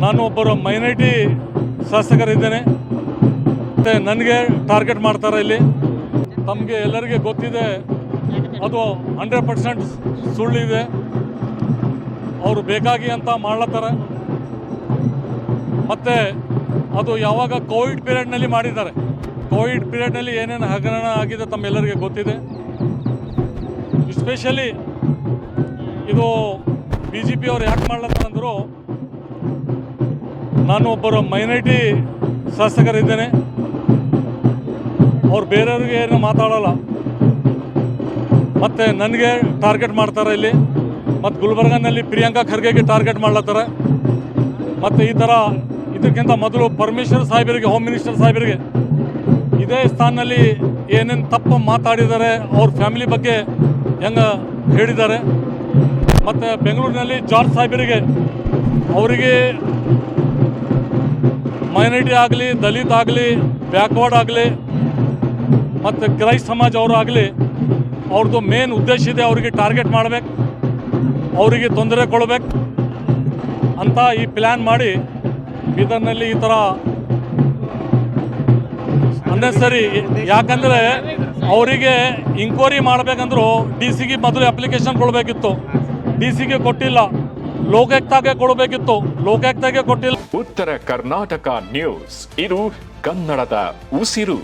ನಾನು ಒಬ್ಬರು ಮೈನಾರಿಟಿ ಶಾಸಕರಿದ್ದೇನೆ ಮತ್ತು ನನಗೆ ಟಾರ್ಗೆಟ್ ಮಾಡ್ತಾರೆ ಇಲ್ಲಿ. ತಮಗೆ ಎಲ್ಲರಿಗೆ ಗೊತ್ತಿದೆ, ಅದು 100% ಸುಳ್ಳಿದೆ. ಅವರು ಬೇಕಾಗಿ ಅಂತ ಮಾಡ್ಲತ್ತಾರೆ. ಮತ್ತು ಅದು ಯಾವಾಗ ಕೋವಿಡ್ ಪೀರಿಯಡ್ನಲ್ಲಿ ಮಾಡಿದ್ದಾರೆ. ಕೋವಿಡ್ ಪೀರಿಯಡ್ನಲ್ಲಿ ಏನೇನು ಹಗರಣ ಆಗಿದೆ ತಮ್ಮೆಲ್ಲರಿಗೆ ಗೊತ್ತಿದೆ. ಎಸ್ಪೆಷಲಿ ಇದು BJP ಅವ್ರು ಯಾಕೆ ಮಾಡ್ಲತ್ತಾರಂದ್ರು, ನಾನು ಒಬ್ಬರು ಮೈನಾರಿಟಿ ಶಾಸಕರಿದ್ದೇನೆ. ಅವ್ರು ಬೇರೆಯವ್ರಿಗೆ ಏನು ಮಾತಾಡಲ್ಲ. ಮತ್ತು ನನಗೆ ಟಾರ್ಗೆಟ್ ಮಾಡ್ತಾರೆ ಇಲ್ಲಿ. ಮತ್ತು ಗುಲ್ಬರ್ಗನಲ್ಲಿ ಪ್ರಿಯಾಂಕಾ ಖರ್ಗೆಗೆ ಟಾರ್ಗೆಟ್ ಮಾಡ್ಲತ್ತಾರೆ. ಮತ್ತು ಈ ಥರ ಇದಕ್ಕಿಂತ ಮೊದಲು ಪರಮೇಶ್ವರ್ ಸಾಹೇಬರಿಗೆ, ಹೋಮ್ ಮಿನಿಸ್ಟರ್ ಸಾಹೇಬರಿಗೆ ಇದೇ ಸ್ಥಾನದಲ್ಲಿ ಏನೇನು ತಪ್ಪು ಮಾತಾಡಿದ್ದಾರೆ, ಅವ್ರ ಫ್ಯಾಮಿಲಿ ಬಗ್ಗೆ ಹೆಂಗೆ ಹೇಳಿದ್ದಾರೆ. ಮತ್ತು ಬೆಂಗಳೂರಿನಲ್ಲಿ ಜಾರ್ಜ್ ಸಾಹೇಬರಿಗೆ, ಅವರಿಗೆ ಮೈನಾರಿಟಿ ಆಗಲಿ, ದಲಿತ ಆಗಲಿ, ಬ್ಯಾಕ್ವರ್ಡ್ ಆಗಲಿ, ಮತ್ತು ಕ್ರೈಸ್ತ ಸಮಾಜ ಅವರು ಆಗಲಿ, ಅವ್ರದ್ದು ಮೇನ್ ಉದ್ದೇಶ ಇದೆ ಅವರಿಗೆ ಟಾರ್ಗೆಟ್ ಮಾಡಬೇಕು, ಅವರಿಗೆ ತೊಂದರೆ ಕೊಡಬೇಕು ಅಂತ ಈ ಪ್ಲ್ಯಾನ್ ಮಾಡಿ ಬೀದರ್ನಲ್ಲಿ ಈ ಥರ ಅನ್ನೆಸರಿ. ಯಾಕಂದರೆ ಅವರಿಗೆ ಇಂಕ್ವೈರಿ ಮಾಡಬೇಕಂದ್ರೂ DC ಮೊದಲು ಅಪ್ಲಿಕೇಶನ್ ಕೊಡಬೇಕಿತ್ತು. DC ಕೊಟ್ಟಿಲ್ಲ, ಲೋಕಾಯುಕ್ತಗೆ ಕೊಡಬೇಕಿತ್ತು, ಲೋಕಾಯುಕ್ತಗೆ ಕೊಟ್ಟಿಲ್ಲ. ಉತ್ತರ ಕರ್ನಾಟಕ ನ್ಯೂಸ್, ಇದು ಕನ್ನಡದ ಉಸಿರು.